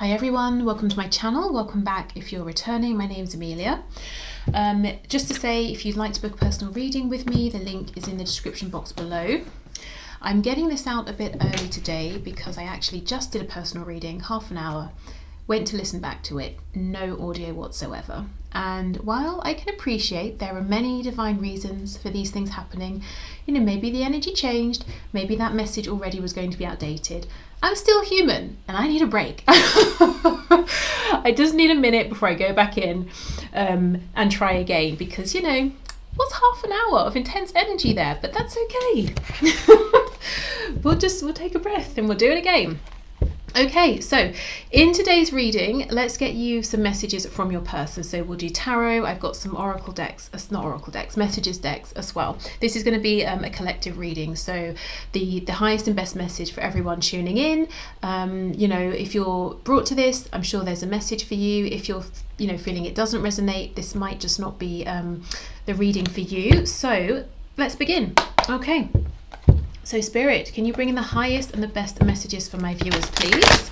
Hi everyone, welcome to my channel. Welcome back if you're returning. My name's Amelia. Just to say, if you'd like to book a personal reading with me, the link is in the description box below. I'm getting this out a bit early today because I actually just did a personal reading, half an hour, went to listen back to it, no audio whatsoever. And while I can appreciate there are many divine reasons for these things happening, maybe the energy changed, maybe that message already was going to be outdated, I'm still human and I need a break. I just need a minute before I go back in and try again because, what's half an hour of intense energy there? But that's okay. We'll take a breath and we'll do it again. Okay, so in today's reading, let's get you some messages from your person. So we'll do tarot. I've got some messages decks as well. This is going to be a collective reading. So the highest and best message for everyone tuning in. If you're brought to this, I'm sure there's a message for you. If you're, feeling it doesn't resonate, this might just not be the reading for you. So let's begin. Okay. So Spirit, can you bring in the highest and the best messages for my viewers, please?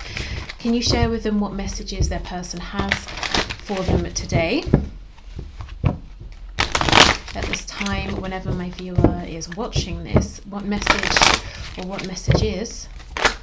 Can you share with them what messages their person has for them today? At this time, whenever my viewer is watching this, what messages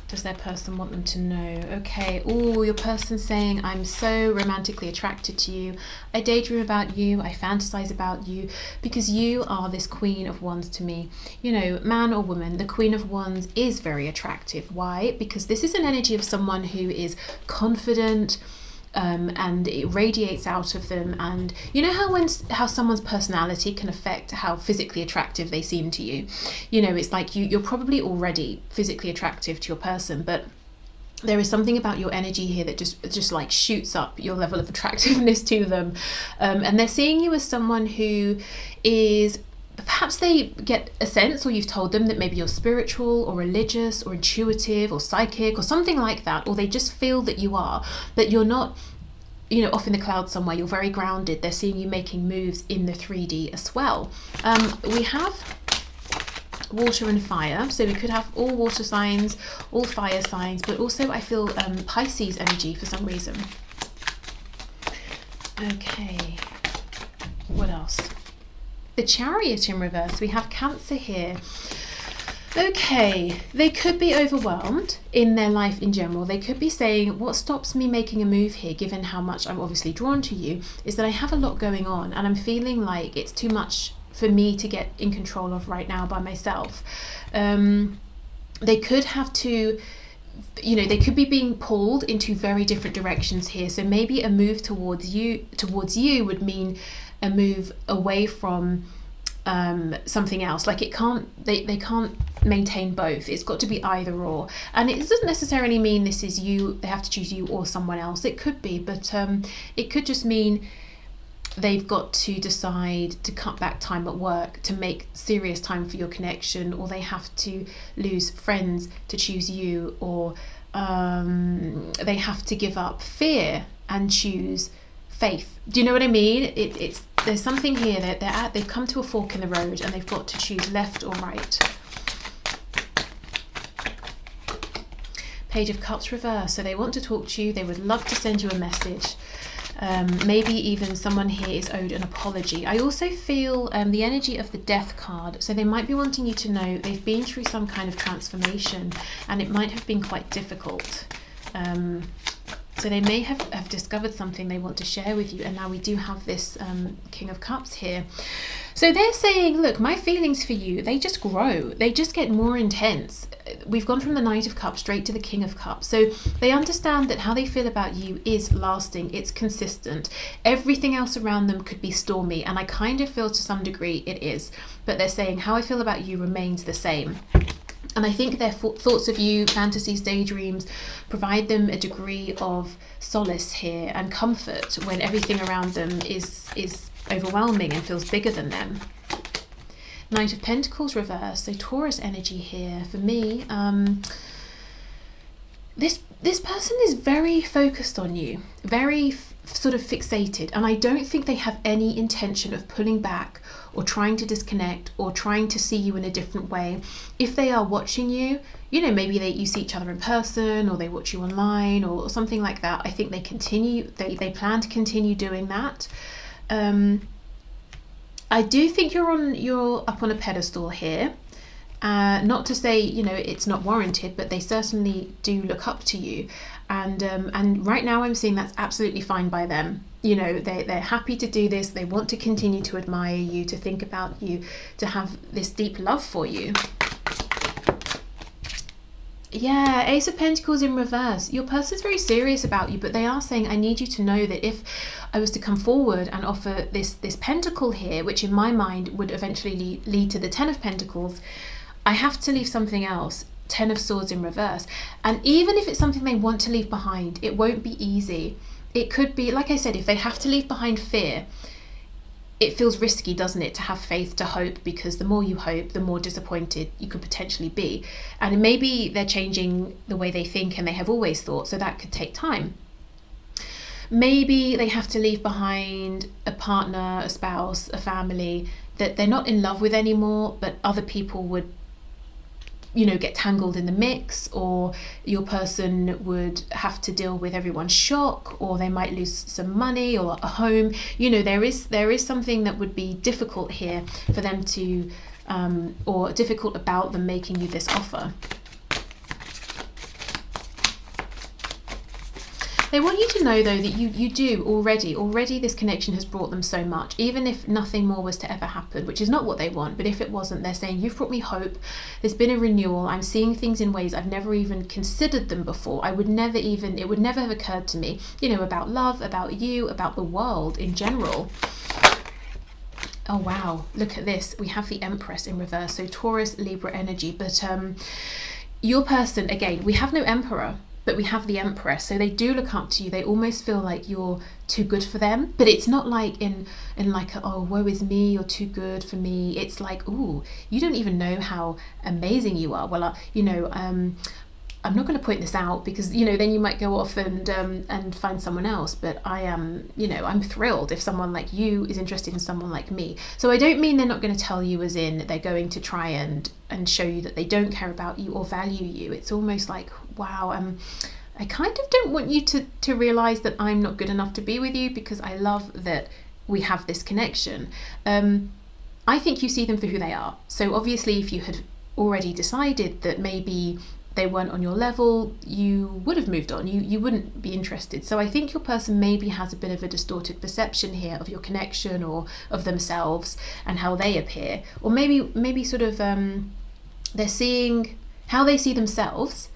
does their person want them to know? Okay, your person saying, I'm so romantically attracted to you. I daydream about you. I fantasize about you because you are this Queen of Wands to me. Man or woman, the Queen of Wands is very attractive. Why? Because this is an energy of someone who is confident, and it radiates out of them. And you know how someone's personality can affect how physically attractive they seem to you. It's like you're probably already physically attractive to your person, but there is something about your energy here that just like shoots up your level of attractiveness to them. And they're seeing you as someone who is, perhaps they get a sense, or you've told them that maybe you're spiritual or religious or intuitive or psychic or something like that, or they just feel that you are, but you're not, off in the clouds somewhere. You're very grounded. They're seeing you making moves in the 3D as well. We have water and fire, so we could have all water signs, all fire signs, but also I feel Pisces energy for some reason. Okay, what else? The Chariot in reverse. We have Cancer here. Okay, they could be overwhelmed in their life in general. They could be saying, what stops me making a move here, given how much I'm obviously drawn to you, is that I have a lot going on and I'm feeling like it's too much for me to get in control of right now by myself. They could have to, they could be being pulled into very different directions here. So maybe a move towards you would mean a move away from something else. Like they can't maintain both. It's got to be either or. And it doesn't necessarily mean this is you, they have to choose you or someone else. It could be, but it could just mean they've got to decide to cut back time at work to make serious time for your connection, or they have to lose friends to choose you, or they have to give up fear and choose faith. Do you know what I mean? There's something here that they've come to a fork in the road and they've got to choose left or right. Page of Cups reverse. So they want to talk to you. They would love to send you a message. Maybe even someone here is owed an apology. I also feel the energy of the Death card. So they might be wanting you to know they've been through some kind of transformation and it might have been quite difficult. So they may have discovered something they want to share with you. And now we do have this King of Cups here. So they're saying, look, my feelings for you, they just grow. They just get more intense. We've gone from the Knight of Cups straight to the King of Cups. So they understand that how they feel about you is lasting. It's consistent. Everything else around them could be stormy. And I kind of feel to some degree it is. But they're saying how I feel about you remains the same. And I think their thoughts of you, fantasies, daydreams, provide them a degree of solace here and comfort when everything around them is overwhelming and feels bigger than them. Knight of Pentacles reverse, so Taurus energy here for me. This person is very focused on you, very sort of fixated, and I don't think they have any intention of pulling back or trying to disconnect or trying to see you in a different way. If they are watching you, you know, maybe you see each other in person, or they watch you online or something like that, I think they plan to continue doing that. I do think you're up on a pedestal here. Not to say, you know, it's not warranted, but they certainly do look up to you. And right now I'm seeing that's absolutely fine by them. You know, they're happy to do this. They want to continue to admire you, to think about you, to have this deep love for you. Yeah, Ace of Pentacles in reverse. Your person's very serious about you, but they are saying, I need you to know that if I was to come forward and offer this pentacle here, which in my mind would eventually lead to the 10 of Pentacles, I have to leave something else. 10 of Swords in reverse. And even if it's something they want to leave behind, it won't be easy. It could be, like I said, if they have to leave behind fear, it feels risky, doesn't it, to have faith, to hope, because the more you hope, the more disappointed you could potentially be. And maybe they're changing the way they think and they have always thought, so that could take time. Maybe they have to leave behind a partner, a spouse, a family that they're not in love with anymore, but other people would, you know, get tangled in the mix, or your person would have to deal with everyone's shock, or they might lose some money or a home. You know, there is something that would be difficult here for them to, or difficult about them making you this offer. They want you to know, though, that you do already this connection has brought them so much, even if nothing more was to ever happen, which is not what they want. But if it wasn't, they're saying, you've brought me hope. There's been a renewal. I'm seeing things in ways I've never even considered them before. It would never have occurred to me, you know, about love, about you, about the world in general. Oh, wow. Look at this. We have the Empress in reverse. So Taurus, Libra energy. But your person, again, we have no Emperor, but we have the Empress, so they do look up to you. They almost feel like you're too good for them, but it's not like in like a, oh, woe is me, you're too good for me. It's like, ooh, you don't even know how amazing you are. Well, you know, I'm not going to point this out because, you know, then you might go off and find someone else. But I am, you know, I'm thrilled if someone like you is interested in someone like me. So I don't mean they're not going to tell you as in they're going to try and show you that they don't care about you or value you. It's almost like, wow, I kind of don't want you to realize that I'm not good enough to be with you, because I love that we have this connection. I think you see them for who they are. So obviously, if you had already decided that maybe they weren't on your level, you would have moved on. You wouldn't be interested. So I think your person maybe has a bit of a distorted perception here of your connection or of themselves and how they appear. Or maybe sort of they're seeing how they see themselves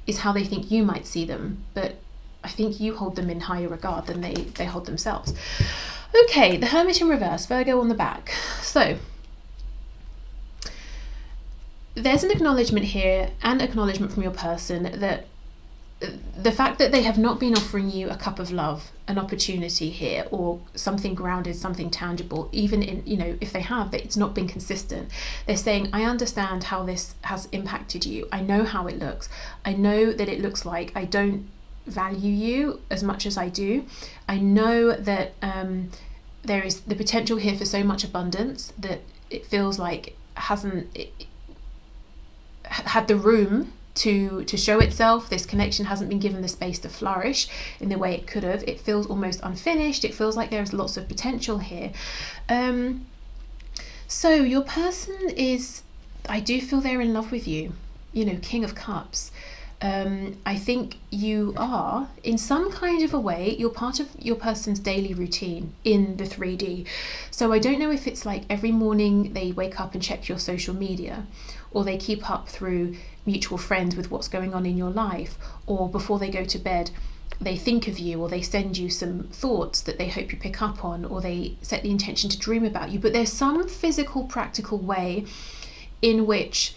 is how they think you might see them. But I think you hold them in higher regard than they hold themselves. Okay, the Hermit in reverse, Virgo on the back. So there's an acknowledgement here, and acknowledgement from your person, that the fact that they have not been offering you a cup of love, an opportunity here, or something grounded, something tangible, even in, you know, if they have, that it's not been consistent. They're saying, I understand how this has impacted you. I know how it looks. I know that it looks like I don't value you as much as I do. I know that there is the potential here for so much abundance that it feels like hasn't had the room to show itself. This connection hasn't been given the space to flourish in the way it could have. It feels almost unfinished. It feels like there's lots of potential here. So your person is, I do feel they're in love with you, you know, King of Cups. I think you are, in some kind of a way, you're part of your person's daily routine in the 3D. So I don't know if it's like every morning they wake up and check your social media, or they keep up through mutual friends with what's going on in your life, or before they go to bed they think of you, or they send you some thoughts that they hope you pick up on, or they set the intention to dream about you. But there's some physical, practical way in which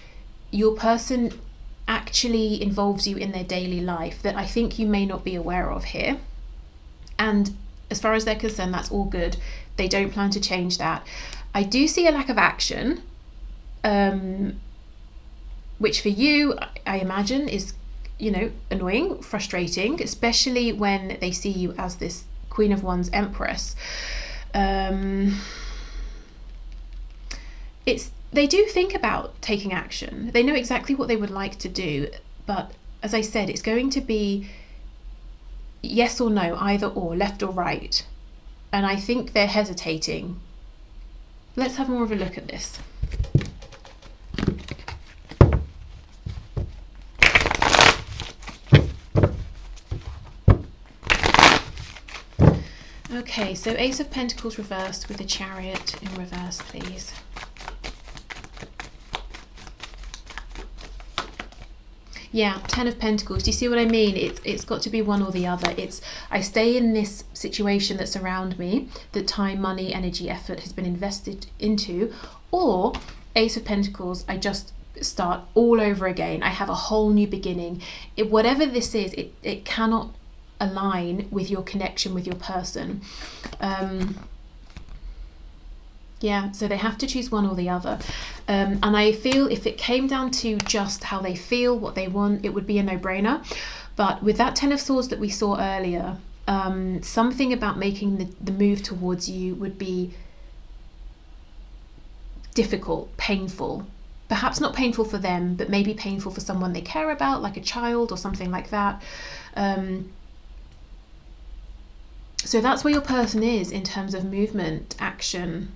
your person actually involves you in their daily life that I think you may not be aware of here. And as far as they're concerned, that's all good. They don't plan to change that. I do see a lack of action, which for you, I imagine, is, you know, annoying, frustrating, especially when they see you as this Queen of Wands, Empress. They do think about taking action. They know exactly what they would like to do, but as I said, it's going to be yes or no, either or, left or right. And I think they're hesitating. Let's have more of a look at this. Okay, so Ace of Pentacles reversed with the Chariot in reverse, please. Yeah, Ten of Pentacles. Do you see what I mean? It's got to be one or the other. I stay in this situation that's around me, that time, money, energy, effort has been invested into, or Ace of Pentacles, I just start all over again. I have a whole new beginning. Whatever this is, it cannot align with your connection with your person. Yeah, so they have to choose one or the other. And I feel if it came down to just how they feel, what they want, it would be a no-brainer. But with that Ten of Swords that we saw earlier, something about making the move towards you would be difficult, painful. Perhaps not painful for them, but maybe painful for someone they care about, like a child or something like that. So that's where your person is in terms of movement, action,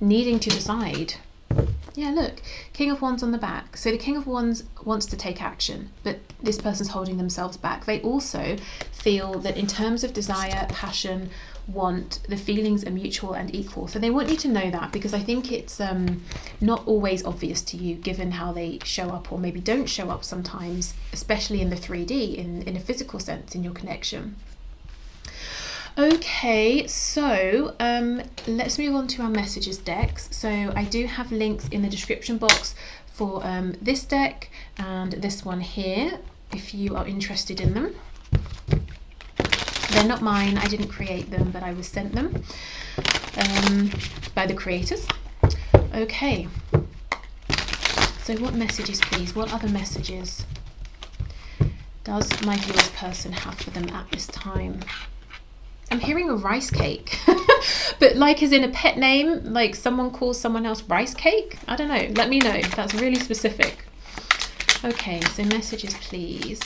needing to decide. Yeah, look, King of Wands on the back. So the King of Wands wants to take action, but this person's holding themselves back. They also feel that in terms of desire, passion, want, the feelings are mutual and equal. So they want you to know that, because I think it's not always obvious to you, given how they show up or maybe don't show up sometimes, especially in the 3D, in a physical sense, in your connection. Okay, so let's move on to our messages decks. So I do have links in the description box for this deck and this one here, if you are interested in them. They're not mine, I didn't create them, but I was sent them by the creators. Okay, so what messages, please? What other messages does my viewer's person have for them at this time? I'm hearing a rice cake, but like as in a pet name, like someone calls someone else rice cake? I don't know, let me know, that's really specific. Okay, so messages, please.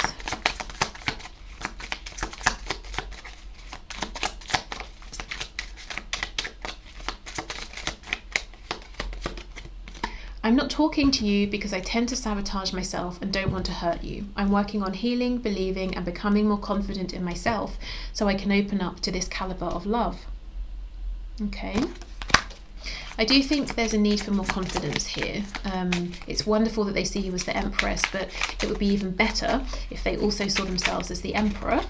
I'm not talking to you because I tend to sabotage myself and don't want to hurt you. I'm working on healing, believing, and becoming more confident in myself so I can open up to this caliber of love. Okay. I do think there's a need for more confidence here. It's wonderful that they see you as the Empress, but it would be even better if they also saw themselves as the Emperor.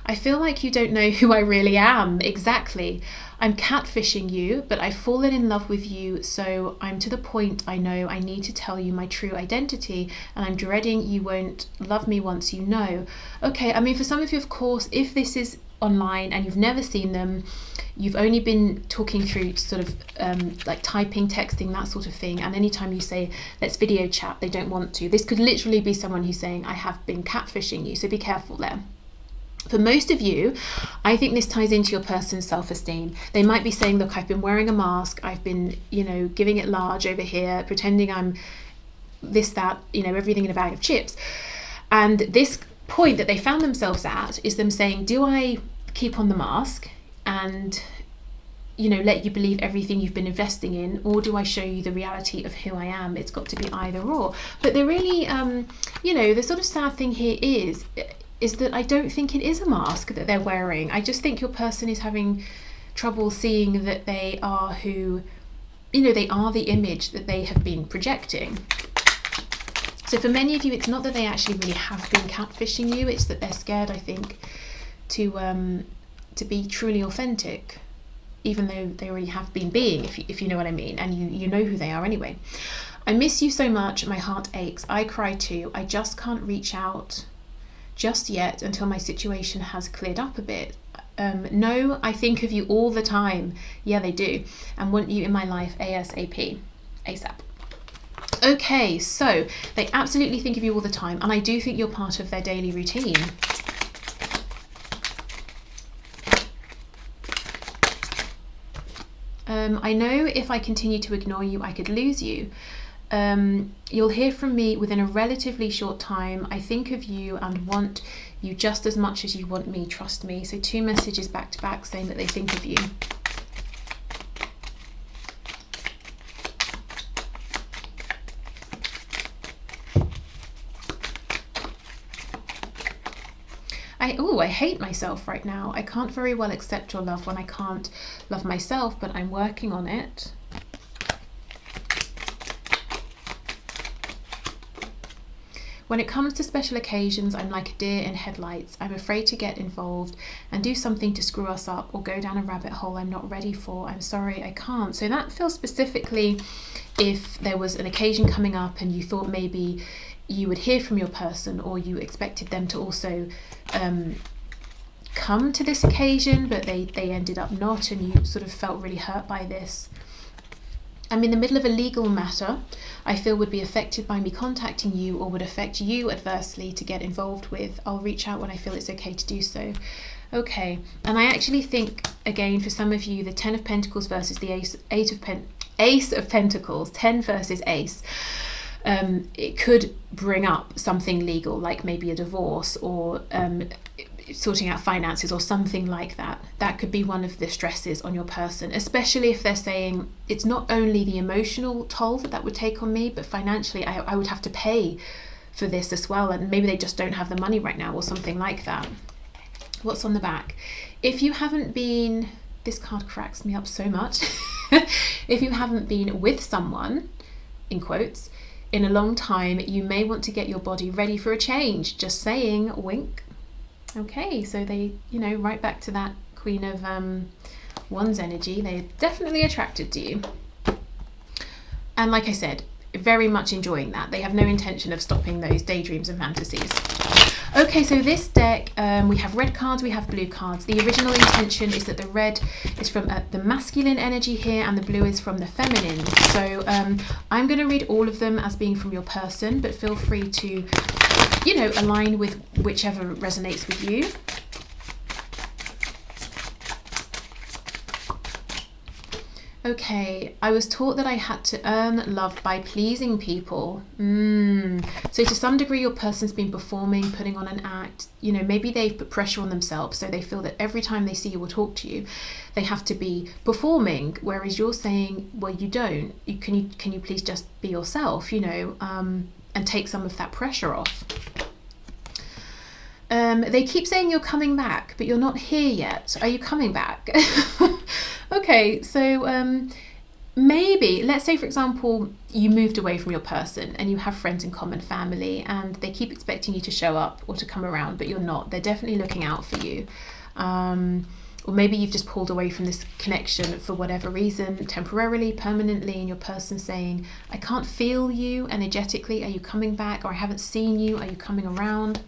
I feel like you don't know who I really am. Exactly. I'm catfishing you, but I've fallen in love with you, so I'm to the point I know I need to tell you my true identity, and I'm dreading you won't love me once you know. Okay, I mean, for some of you, of course, if this is online and you've never seen them, you've only been talking through sort of like typing, texting, that sort of thing, and anytime you say, let's video chat, they don't want to. This could literally be someone who's saying, I have been catfishing you, so be careful there. For most of you, I think this ties into your person's self-esteem. They might be saying, look, I've been wearing a mask, I've been, you know, giving it large over here, pretending I'm this, that, you know, everything in a bag of chips. And this point that they found themselves at is them saying, do I keep on the mask and, you know, let you believe everything you've been investing in, or do I show you the reality of who I am? It's got to be either or. But they're really, you know, the sort of sad thing here is that I don't think it is a mask that they're wearing. I just think your person is having trouble seeing that they are who, you know, they are the image that they have been projecting. So for many of you, it's not that they actually really have been catfishing you, it's that they're scared, I think, to be truly authentic, even though they already have been being, if you know what I mean, and you know who they are anyway. I miss you so much, my heart aches, I cry too, I just can't reach out just yet until my situation has cleared up a bit. No, I think of you all the time. Yeah, they do. And want you in my life ASAP. ASAP. Okay, so they absolutely think of you all the time, and I do think you're part of their daily routine. I know if I continue to ignore you, I could lose you. You'll hear from me within a relatively short time. I think of you and want you just as much as you want me, trust me. So 2 messages back to back saying that they think of you. I hate myself right now. I can't very well accept your love when I can't love myself, but I'm working on it. When it comes to special occasions, I'm like a deer in headlights. I'm afraid to get involved and do something to screw us up or go down a rabbit hole I'm not ready for. I'm sorry, I can't. So that feels specifically if there was an occasion coming up and you thought maybe you would hear from your person, or you expected them to also come to this occasion, but they ended up not, and you sort of felt really hurt by this. I'm in the middle of a legal matter I feel would be affected by me contacting you, or would affect you adversely to get involved with. I'll reach out when I feel it's okay to do so. Okay, and I actually think, again, for some of you, the 10 of Pentacles versus the Ace of Pentacles, 10 versus Ace, it could bring up something legal, like maybe a divorce, or sorting out finances or something like that. That could be one of the stresses on your person, especially if they're saying it's not only the emotional toll that would take on me, but financially I would have to pay for this as well, and maybe they just don't have the money right now or something like that. What's on the back? If you haven't been, this card cracks me up so much. If you haven't been with someone, in quotes, in a long time, you may want to get your body ready for a change. Just saying, wink. Okay, so they, right back to that Queen of Wands energy. They're definitely attracted to you. And like I said, very much enjoying that. They have no intention of stopping those daydreams and fantasies. Okay, so this deck, we have red cards, we have blue cards. The original intention is that the red is from the masculine energy here, and the blue is from the feminine. So I'm going to read all of them as being from your person, but feel free to, align with whichever resonates with you. Okay, I was taught that I had to earn love by pleasing people. So to some degree, your person's been performing, putting on an act. Maybe they've put pressure on themselves, so they feel that every time they see you or talk to you, they have to be performing. Whereas you're saying, well, you don't. Can you please just be yourself? And take some of that pressure off. They keep saying you're coming back, but you're not here yet. Are you coming back? Okay, so maybe, let's say, for example, you moved away from your person and you have friends in common, family, and they keep expecting you to show up or to come around, but you're not. They're definitely looking out for you. Or maybe you've just pulled away from this connection for whatever reason, temporarily, permanently, and your person's saying, I can't feel you energetically. Are you coming back? Or I haven't seen you. Are you coming around?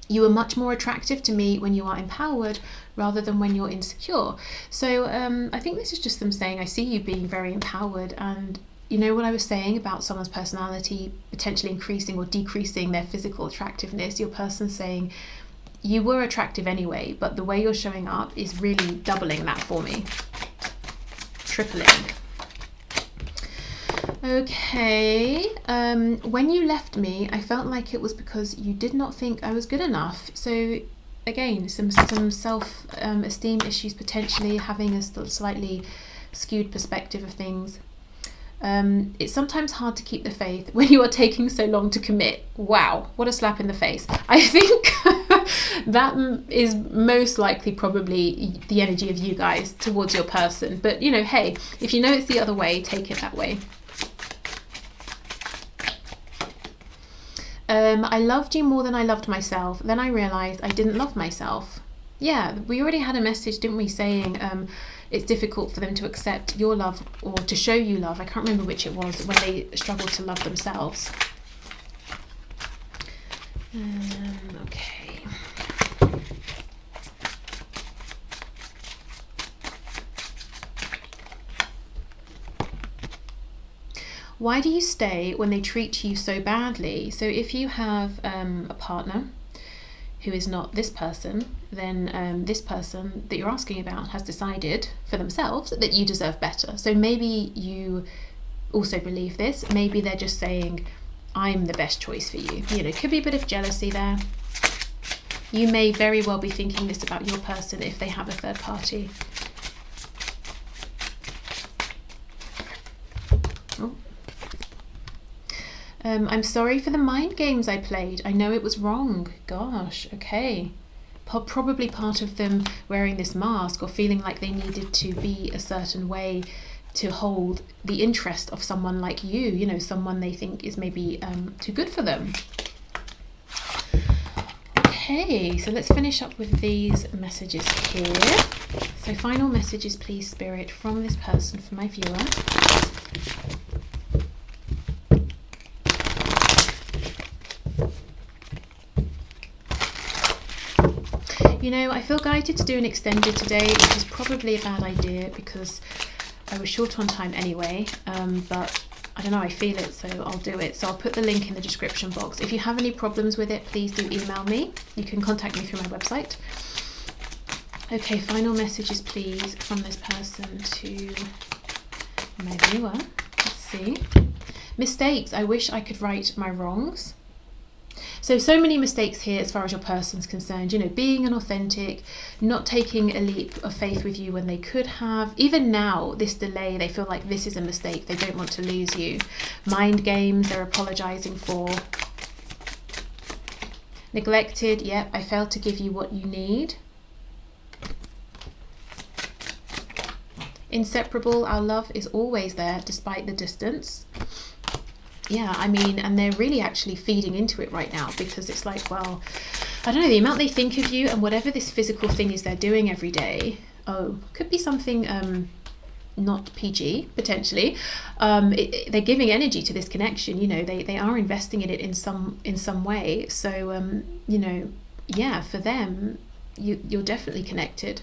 You are much more attractive to me when you are empowered rather than when you're insecure. So I think this is just them saying, I see you being very empowered. And you know what I was saying about someone's personality potentially increasing or decreasing their physical attractiveness? Your person's saying, you were attractive anyway, but the way you're showing up is really doubling that for me. Tripling. Okay, when you left me, I felt like it was because you did not think I was good enough. So again, some self-esteem issues, potentially having a slightly skewed perspective of things. It's sometimes hard to keep the faith when you are taking so long to commit. Wow, what a slap in the face. I think that is most likely probably the energy of you guys towards your person. But hey, if you know it's the other way, take it that way. I loved you more than I loved myself. Then I realized I didn't love myself. Yeah, we already had a message, didn't we, saying it's difficult for them to accept your love or to show you love. I can't remember which it was, when they struggle to love themselves. Okay. Why do you stay when they treat you so badly? So if you have a partner who is not this person, then this person that you're asking about has decided for themselves that you deserve better. So maybe you also believe this. Maybe they're just saying, I'm the best choice for you. You know, could be a bit of jealousy there. You may very well be thinking this about your person if they have a third party. Oh. I'm sorry for the mind games I played. I know it was wrong. Gosh, okay. Probably part of them wearing this mask or feeling like they needed to be a certain way to hold the interest of someone like you know, someone they think is maybe too good for them. Okay, so let's finish up with these messages here. So final messages, please, Spirit, from this person for my viewer. You know, I feel guided to do an extended today, which is probably a bad idea because I was short on time anyway, but I don't know, I feel it, so I'll do it. So I'll put the link in the description box. If you have any problems with it, please do email me. You can contact me through my website. Okay, final messages, please, from this person to my viewer. Let's see. Mistakes. I wish I could right my wrongs. So many mistakes here as far as your person's concerned, you know, being inauthentic, not taking a leap of faith with you when they could have. Even now, this delay, they feel like this is a mistake. They don't want to lose you. Mind games, they're apologizing for. Neglected, yep, I failed to give you what you need. Inseparable, our love is always there despite the distance. Yeah, I mean, and they're really actually feeding into it right now because it's like, well, I don't know, the amount they think of you and whatever this physical thing is they're doing every day, could be something not PG, potentially. They're giving energy to this connection, you know, they are investing in it in some way. So, you know, yeah, for them, you're definitely connected.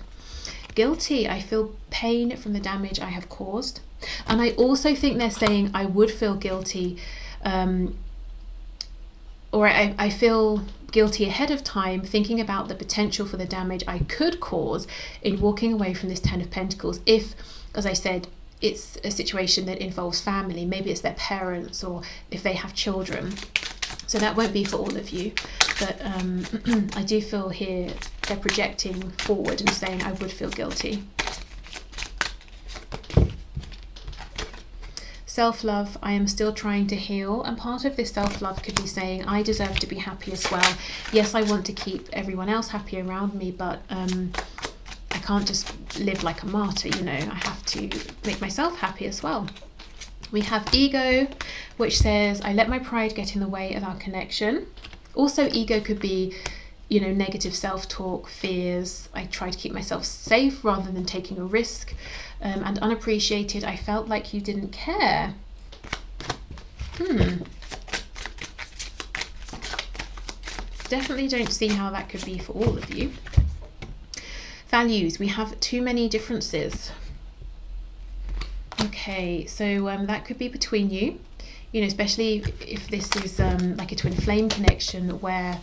Guilty, I feel pain from the damage I have caused. And I also think they're saying I would feel guilty, or I feel guilty ahead of time, thinking about the potential for the damage I could cause in walking away from this Ten of Pentacles. If, as I said, it's a situation that involves family, maybe it's their parents or if they have children. So that won't be for all of you. But I do feel here they're projecting forward and saying I would feel guilty. Self-love, I am still trying to heal, and part of this self-love could be saying I deserve to be happy as well. Yes, I want to keep everyone else happy around me, but I can't just live like a martyr, you know, I have to make myself happy as well. We have ego, which says I let my pride get in the way of our connection. Also, ego could be, you know, negative self-talk, fears. I try to keep myself safe rather than taking a risk. And unappreciated, I felt like you didn't care. Definitely don't see how that could be for all of you. Values, we have too many differences. Okay, so that could be between you, you know, especially if this is like a twin flame connection where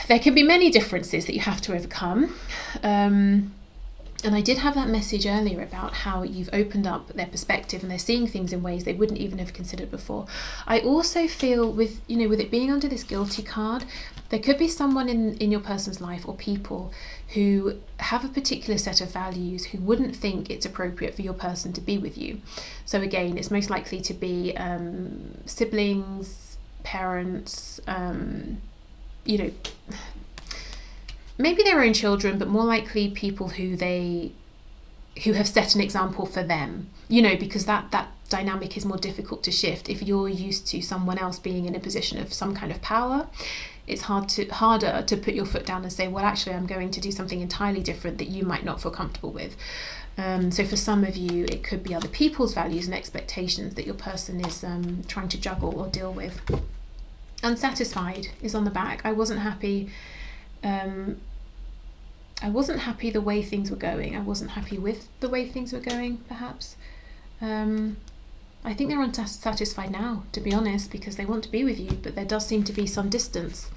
there can be many differences that you have to overcome. And I did have that message earlier about how you've opened up their perspective and they're seeing things in ways they wouldn't even have considered before. I also feel with, you know, with it being under this guilty card, there could be someone in your person's life or people who have a particular set of values who wouldn't think it's appropriate for your person to be with you. So again, it's most likely to be siblings, parents, you know, maybe their own children, but more likely people who have set an example for them, you know, because that dynamic is more difficult to shift. If you're used to someone else being in a position of some kind of power, it's harder to put your foot down and say, well, actually, I'm going to do something entirely different that you might not feel comfortable with. So for some of you, it could be other people's values and expectations that your person is trying to juggle or deal with. Unsatisfied is on the back. I wasn't happy. I wasn't happy the way things were going. I wasn't happy with the way things were going, perhaps. I think they're unsatisfied now, to be honest, because they want to be with you, but there does seem to be some distance.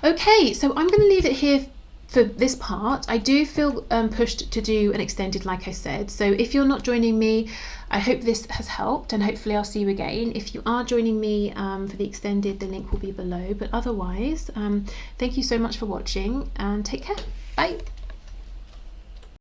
Okay, so I'm going to leave it here for this part. I do feel pushed to do an extended, like I said. So if you're not joining me, I hope this has helped, and hopefully I'll see you again. If you are joining me for the extended, the link will be below. But otherwise, thank you so much for watching, and take care. Bye.